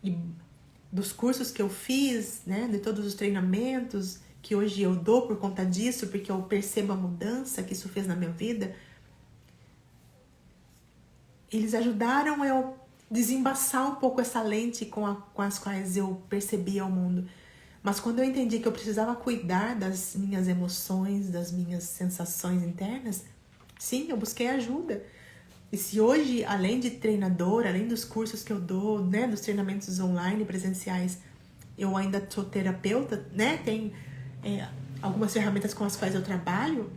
E dos cursos que eu fiz, né, de todos os treinamentos que hoje eu dou por conta disso, porque eu percebo a mudança que isso fez na minha vida, eles ajudaram eu desembaçar um pouco essa lente com as quais eu percebia o mundo. Mas quando eu entendi que eu precisava cuidar das minhas emoções, das minhas sensações internas, sim, eu busquei ajuda. E se hoje, além de treinadora, além dos cursos que eu dou, né, dos treinamentos online, presenciais, eu ainda sou terapeuta, né, tem algumas ferramentas com as quais eu trabalho,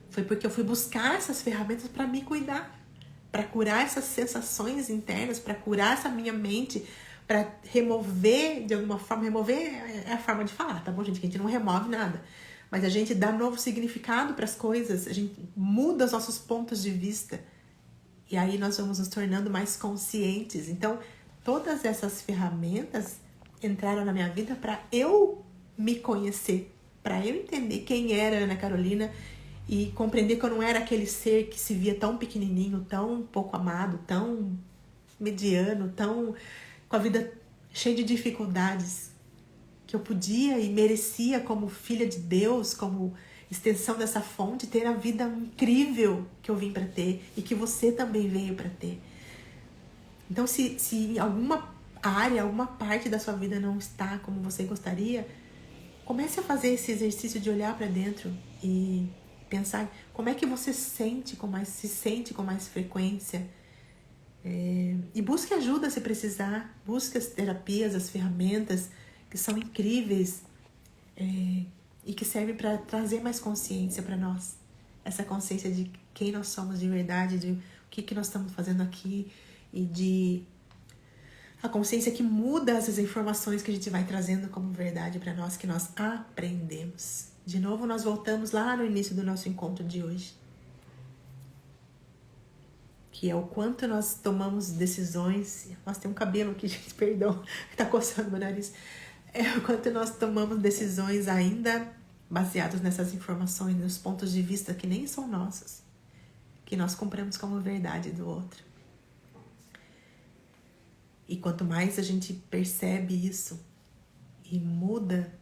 foi porque eu fui buscar essas ferramentas para me cuidar, para curar essas sensações internas, para curar essa minha mente, para remover, de alguma forma, remover é a forma de falar, tá bom, gente? Que a gente não remove nada, mas a gente dá novo significado para as coisas, a gente muda os nossos pontos de vista, e aí nós vamos nos tornando mais conscientes. Então, todas essas ferramentas entraram na minha vida para eu me conhecer, para eu entender quem era a Ana Carolina e compreender que eu não era aquele ser que se via tão pequenininho, tão pouco amado, tão mediano, tão com a vida cheia de dificuldades, que eu podia e merecia como filha de Deus, como extensão dessa fonte, ter a vida incrível que eu vim para ter e que você também veio para ter. Então, se em alguma área, alguma parte da sua vida não está como você gostaria, comece a fazer esse exercício de olhar para dentro e pensar como é que você se sente com mais frequência. E busque ajuda se precisar, busque as terapias, as ferramentas que são incríveis e que servem para trazer mais consciência para nós. Essa consciência de quem nós somos de verdade, de o que nós estamos fazendo aqui e de a consciência que muda essas informações que a gente vai trazendo como verdade para nós, que nós aprendemos. De novo, nós voltamos lá no início do nosso encontro de hoje, que é o quanto nós tomamos decisões. Nossa, tem um cabelo aqui, gente, perdão, tá coçando meu nariz. É o quanto nós tomamos decisões ainda baseadas nessas informações, nos pontos de vista que nem são nossos, que nós compramos como verdade do outro. E quanto mais a gente percebe isso e muda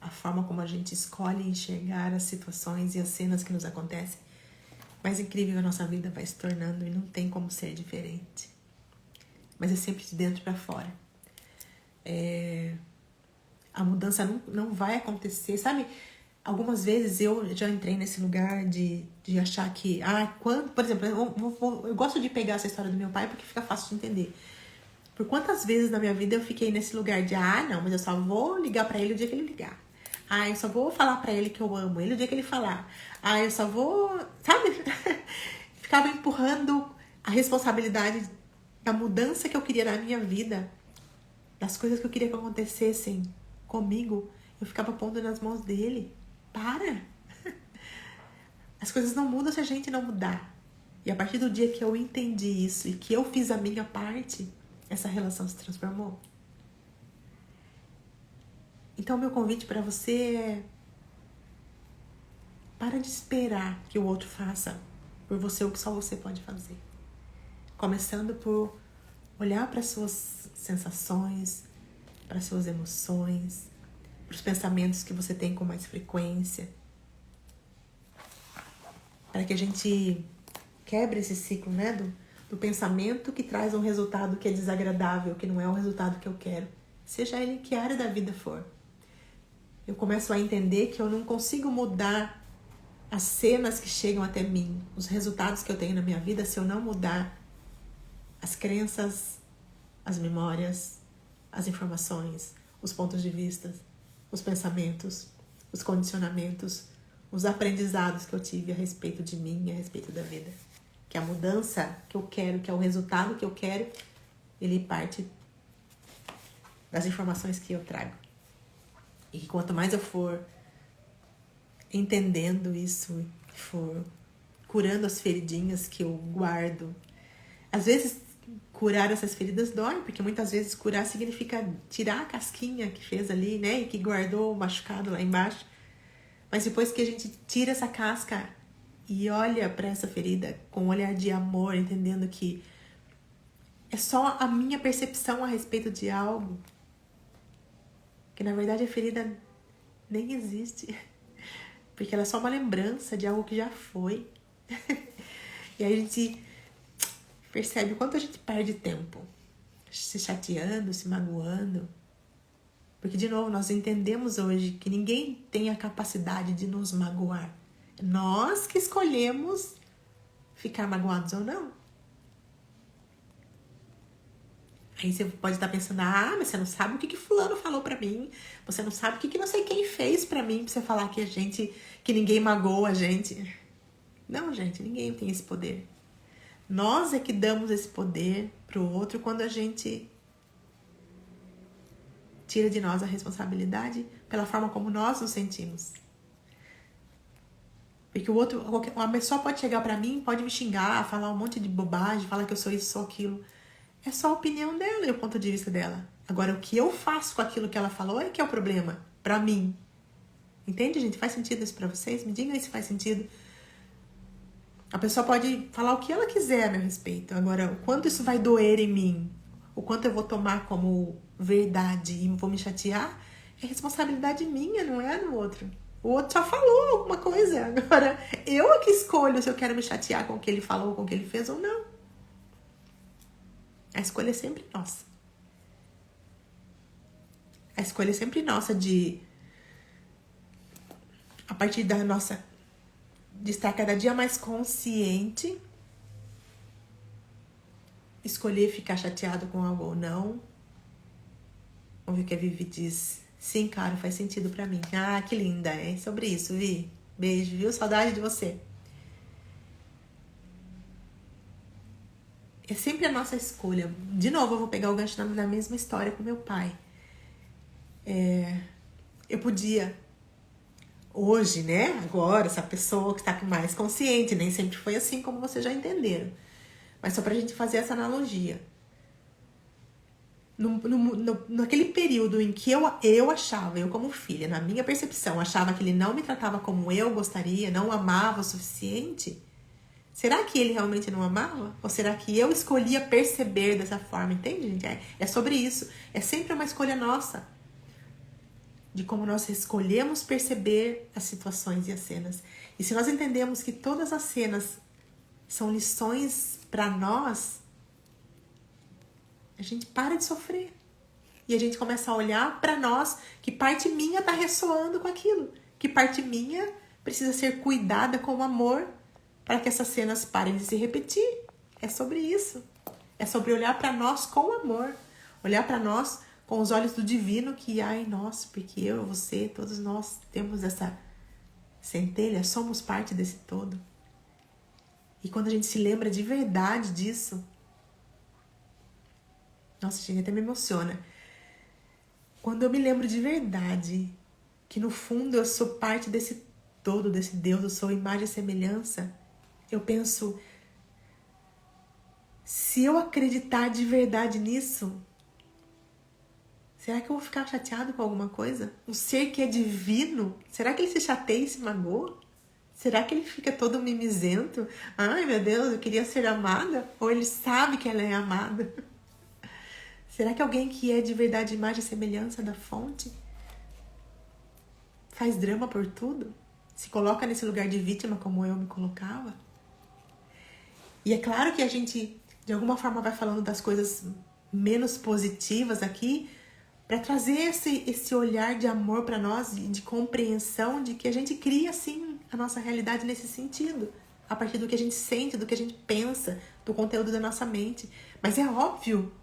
a forma como a gente escolhe enxergar as situações e as cenas que nos acontecem, mais incrível a nossa vida vai se tornando e não tem como ser diferente. Mas é sempre de dentro para fora. A mudança não vai acontecer, sabe? Algumas vezes eu já entrei nesse lugar de achar que... por exemplo, eu gosto de pegar essa história do meu pai porque fica fácil de entender. Por quantas vezes na minha vida eu fiquei nesse lugar de não, mas eu só vou ligar pra ele o dia que ele ligar. Eu só vou falar pra ele que eu amo ele o dia que ele falar. Eu só vou... Sabe? Ficava empurrando a responsabilidade da mudança que eu queria na minha vida, das coisas que eu queria que acontecessem comigo. Eu ficava pondo nas mãos dele. Para! As coisas não mudam se a gente não mudar. E a partir do dia que eu entendi isso e que eu fiz a minha parte, essa relação se transformou. Então, meu convite para você é: para de esperar que o outro faça por você o que só você pode fazer. Começando por olhar para suas sensações, para suas emoções, para os pensamentos que você tem com mais frequência, para que a gente quebre esse ciclo, né, do pensamento que traz um resultado que é desagradável, que não é o resultado que eu quero, seja ele em que área da vida for. Eu começo a entender que eu não consigo mudar as cenas que chegam até mim, os resultados que eu tenho na minha vida, se eu não mudar as crenças, as memórias, as informações, os pontos de vista, os pensamentos, os condicionamentos, os aprendizados que eu tive a respeito de mim e a respeito da vida. Que a mudança que eu quero, que é o resultado que eu quero, ele parte das informações que eu trago. E que quanto mais eu for entendendo isso, for curando as feridinhas que eu guardo. Às vezes, curar essas feridas dói, porque muitas vezes curar significa tirar a casquinha que fez ali, né? E que guardou o machucado lá embaixo. Mas depois que a gente tira essa casca e olha para essa ferida com um olhar de amor, entendendo que é só a minha percepção a respeito de algo, que na verdade a ferida nem existe, porque ela é só uma lembrança de algo que já foi. E aí a gente percebe o quanto a gente perde tempo se chateando, se magoando. Porque, de novo, nós entendemos hoje que ninguém tem a capacidade de nos magoar. Nós que escolhemos ficar magoados ou não. Aí você pode estar pensando, mas você não sabe o que fulano falou pra mim. Você não sabe o que não sei quem fez pra mim, pra você falar que ninguém magoa a gente. Não, gente, ninguém tem esse poder. Nós é que damos esse poder pro outro quando a gente tira de nós a responsabilidade pela forma como nós nos sentimos. Porque o outro, uma pessoa pode chegar pra mim, pode me xingar, falar um monte de bobagem, falar que eu sou isso, sou aquilo. É só a opinião dela e o ponto de vista dela. Agora, o que eu faço com aquilo que ela falou é que é o problema. Pra mim. Entende, gente? Faz sentido isso pra vocês? Me digam aí se faz sentido. A pessoa pode falar o que ela quiser a meu respeito. Agora, o quanto isso vai doer em mim, o quanto eu vou tomar como verdade e vou me chatear, é responsabilidade minha, não é do outro. O outro só falou alguma coisa. Agora, eu é que escolho se eu quero me chatear com o que ele falou, com o que ele fez ou não. A escolha é sempre nossa. A escolha é sempre nossa a partir da nossa, de estar cada dia mais consciente, escolher ficar chateado com algo ou não. Vamos ver o que a Vivi diz. Sim, claro, faz sentido pra mim. Ah, que linda, é sobre isso, Vi. Beijo, viu? Saudade de você. É sempre a nossa escolha. De novo, eu vou pegar o gancho na mesma história com meu pai. Eu podia, hoje, né? Agora, essa pessoa que está mais consciente, nem sempre foi assim, como vocês já entenderam. Mas só pra gente fazer essa analogia. Naquele período em que eu achava, eu como filha, na minha percepção, achava que ele não me tratava como eu gostaria, não amava o suficiente... Será que ele realmente não amava? Ou será que eu escolhia perceber dessa forma? Entende, gente? É sobre isso. É sempre uma escolha nossa. De como nós escolhemos perceber as situações e as cenas. E se nós entendemos que todas as cenas são lições para nós, a gente para de sofrer. E a gente começa a olhar para nós, que parte minha está ressoando com aquilo. Que parte minha precisa ser cuidada com amor, para que essas cenas parem de se repetir. É sobre isso. É sobre olhar para nós com amor. Olhar para nós com os olhos do divino que há em nós. Porque eu, você, todos nós temos essa centelha. Somos parte desse todo. E quando a gente se lembra de verdade disso... Nossa, gente, até me emociona. Quando eu me lembro de verdade que no fundo eu sou parte desse todo, desse Deus, eu sou imagem e semelhança... Eu penso, se eu acreditar de verdade nisso, será que eu vou ficar chateado com alguma coisa? Um ser que é divino, será que ele se chateia e se magoa? Será que ele fica todo mimizento? Ai, meu Deus, eu queria ser amada. Ou ele sabe que ela é amada? Será que alguém que é de verdade imagem e semelhança da fonte faz drama por tudo? Se coloca nesse lugar de vítima como eu me colocava? E é claro que a gente, de alguma forma, vai falando das coisas menos positivas aqui para trazer esse olhar de amor para nós, de compreensão de que a gente cria, sim, a nossa realidade nesse sentido. A partir do que a gente sente, do que a gente pensa, do conteúdo da nossa mente. Mas é óbvio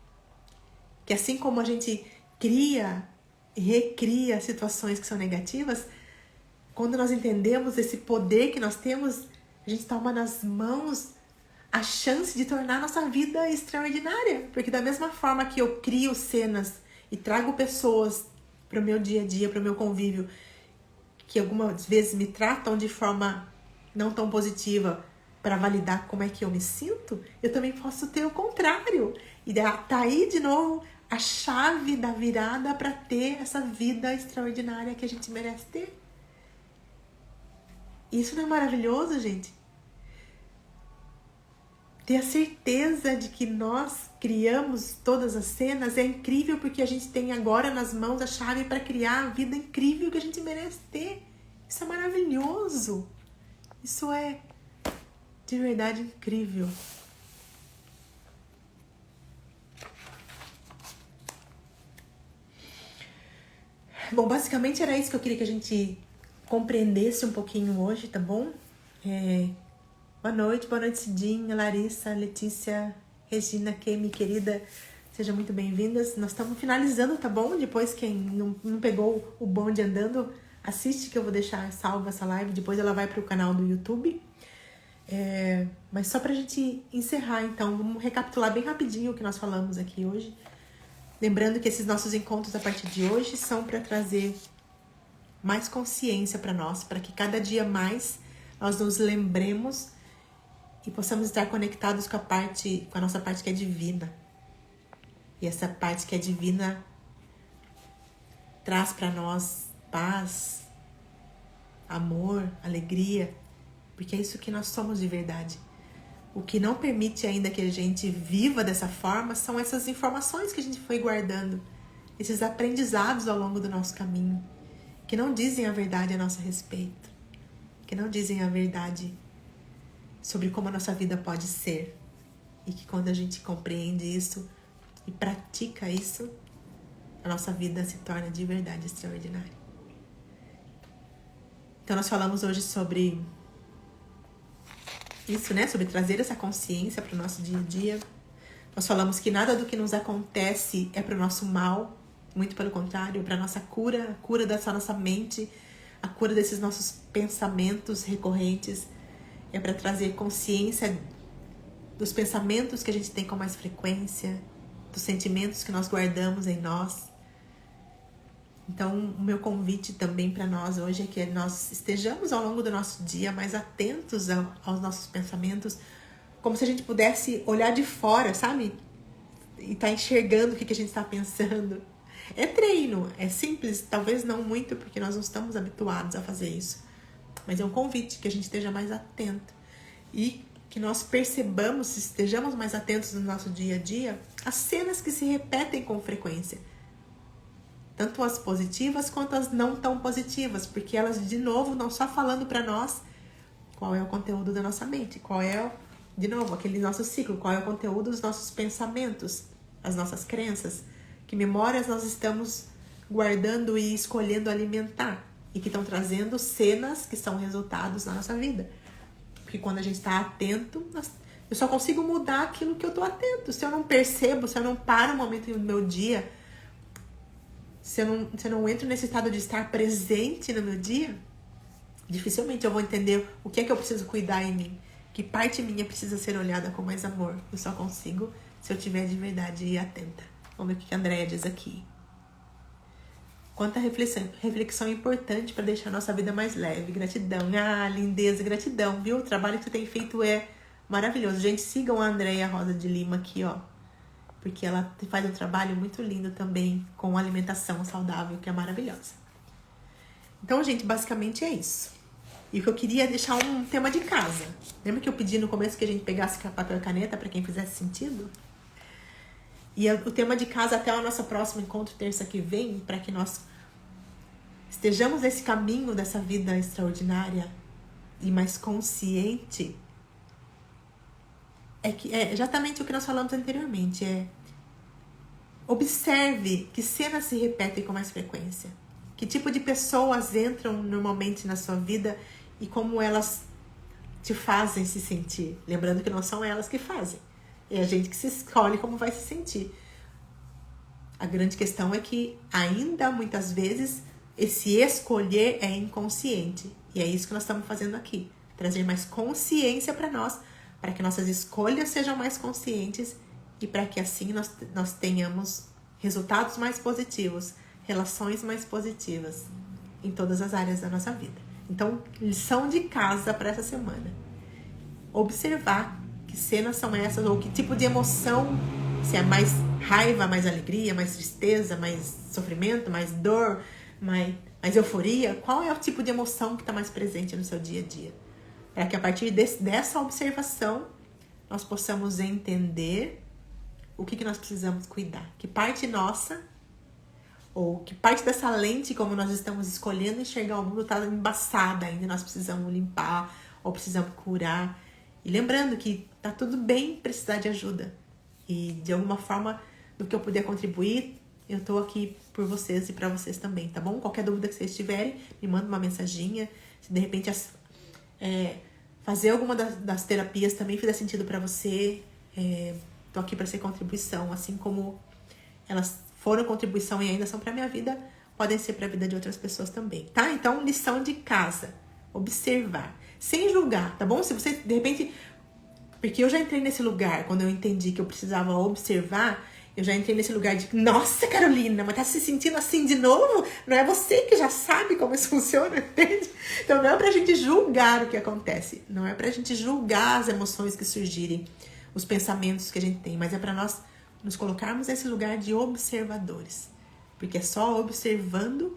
que assim como a gente cria e recria situações que são negativas, quando nós entendemos esse poder que nós temos, a gente toma nas mãos a chance de tornar a nossa vida extraordinária. Porque da mesma forma que eu crio cenas e trago pessoas para o meu dia a dia, para o meu convívio, que algumas vezes me tratam de forma não tão positiva para validar como é que eu me sinto, eu também posso ter o contrário. E tá aí de novo a chave da virada para ter essa vida extraordinária que a gente merece ter. Isso não é maravilhoso, gente? Ter a certeza de que nós criamos todas as cenas é incrível, porque a gente tem agora nas mãos a chave para criar a vida incrível que a gente merece ter. Isso é maravilhoso. Isso é de verdade incrível. Bom, basicamente era isso que eu queria que a gente compreendesse um pouquinho hoje, tá bom? Boa noite Cidinha, Larissa, Letícia, Regina, Kemi, querida, sejam muito bem-vindas. Nós estamos finalizando, tá bom? Depois quem não pegou o bonde andando, assiste que eu vou deixar salva essa live, depois ela vai para o canal do YouTube. Mas só pra gente encerrar, então, vamos recapitular bem rapidinho o que nós falamos aqui hoje. Lembrando que esses nossos encontros a partir de hoje são para trazer mais consciência para nós, para que cada dia mais nós nos lembremos e possamos estar conectados com a nossa parte que é divina. E essa parte que é divina traz para nós paz, amor, alegria, porque é isso que nós somos de verdade. O que não permite ainda que a gente viva dessa forma são essas informações que a gente foi guardando, esses aprendizados ao longo do nosso caminho, que não dizem a verdade a nosso respeito, que não dizem a verdade sobre como a nossa vida pode ser. E que quando a gente compreende isso e pratica isso, a nossa vida se torna de verdade extraordinária. Então nós falamos hoje sobre isso, né? Sobre trazer essa consciência para o nosso dia a dia. Nós falamos que nada do que nos acontece é para o nosso mal, muito pelo contrário, para a nossa cura, a cura dessa nossa mente, a cura desses nossos pensamentos recorrentes. É para trazer consciência dos pensamentos que a gente tem com mais frequência, dos sentimentos que nós guardamos em nós. Então, o meu convite também para nós hoje é que nós estejamos ao longo do nosso dia mais atentos aos nossos pensamentos, como se a gente pudesse olhar de fora, sabe? E tá enxergando o que a gente está pensando. É treino, é simples, talvez não muito, porque nós não estamos habituados a fazer isso. Mas é um convite que a gente esteja mais atento e que nós percebamos, estejamos mais atentos no nosso dia a dia, as cenas que se repetem com frequência. Tanto as positivas quanto as não tão positivas, porque elas, de novo, não só falando para nós qual é o conteúdo da nossa mente, qual é, de novo, aquele nosso ciclo, qual é o conteúdo dos nossos pensamentos, as nossas crenças, que memórias nós estamos guardando e escolhendo alimentar, e que estão trazendo cenas que são resultados na nossa vida. Porque quando a gente está atento, eu só consigo mudar aquilo que eu estou atento. Se eu não percebo, se eu não paro um momento no meu dia, se eu não entro nesse estado de estar presente no meu dia, dificilmente eu vou entender o que é que eu preciso cuidar em mim. Que parte minha precisa ser olhada com mais amor. Eu só consigo se eu estiver de verdade atenta. Vamos ver o que a Andrea diz aqui. Quanta reflexão importante para deixar a nossa vida mais leve. Gratidão. Ah, lindeza, gratidão, viu? O trabalho que você tem feito é maravilhoso. Gente, sigam a Andrea Rosa de Lima aqui, ó. Porque ela faz um trabalho muito lindo também com alimentação saudável, que é maravilhosa. Então, gente, basicamente é isso. E o que eu queria é deixar um tema de casa. Lembra que eu pedi no começo que a gente pegasse papel e caneta para quem fizesse sentido? E o tema de casa até o nosso próximo encontro terça que vem, para que nós estejamos nesse caminho dessa vida extraordinária e mais consciente, é exatamente o que nós falamos anteriormente. Observe que cenas se repetem com mais frequência. Que tipo de pessoas entram normalmente na sua vida e como elas te fazem se sentir. Lembrando que não são elas que fazem. É a gente que se escolhe como vai se sentir. A grande questão é que ainda muitas vezes esse escolher é inconsciente. E é isso que nós estamos fazendo aqui. Trazer mais consciência para nós, para que nossas escolhas sejam mais conscientes e para que assim nós tenhamos resultados mais positivos, relações mais positivas em todas as áreas da nossa vida. Então, lição de casa para essa semana. Observar que cenas são essas, ou que tipo de emoção, se é mais raiva, mais alegria, mais tristeza, mais sofrimento, mais dor, mais euforia. Qual é o tipo de emoção que está mais presente no seu dia a dia? Para que a partir dessa observação, nós possamos entender o que nós precisamos cuidar. Que parte nossa, ou que parte dessa lente, como nós estamos escolhendo enxergar o mundo, está embaçada ainda. Nós precisamos limpar, ou precisamos curar. E lembrando que tá tudo bem precisar de ajuda. E de alguma forma, do que eu puder contribuir, eu tô aqui por vocês e para vocês também, tá bom? Qualquer dúvida que vocês tiverem, me manda uma mensaginha. Se de repente fazer alguma das terapias também fizer sentido para você, tô aqui para ser contribuição, assim como elas foram contribuição e ainda são para minha vida, podem ser para a vida de outras pessoas também, tá? Então, lição de casa, observar, sem julgar, tá bom? Se você, de repente, porque eu já entrei nesse lugar, quando eu entendi que eu precisava observar, eu já entrei nesse lugar de, nossa, Carolina, mas tá se sentindo assim de novo? Não é você que já sabe como isso funciona, entende? Então, não é pra gente julgar o que acontece, não é pra gente julgar as emoções que surgirem, os pensamentos que a gente tem, mas é pra nós nos colocarmos nesse lugar de observadores. Porque é só observando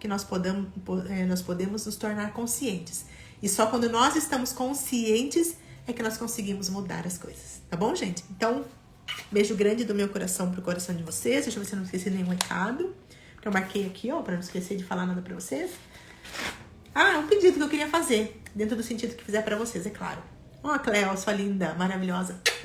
que nós podemos nos tornar conscientes. E só quando nós estamos conscientes é que nós conseguimos mudar as coisas. Tá bom, gente? Então, beijo grande do meu coração pro coração de vocês. Deixa eu ver se eu não esqueci nenhum recado. Eu marquei aqui, ó, pra não esquecer de falar nada pra vocês. Um pedido que eu queria fazer. Dentro do sentido que fizer pra vocês, é claro. Ó, Cléo, sua linda, maravilhosa.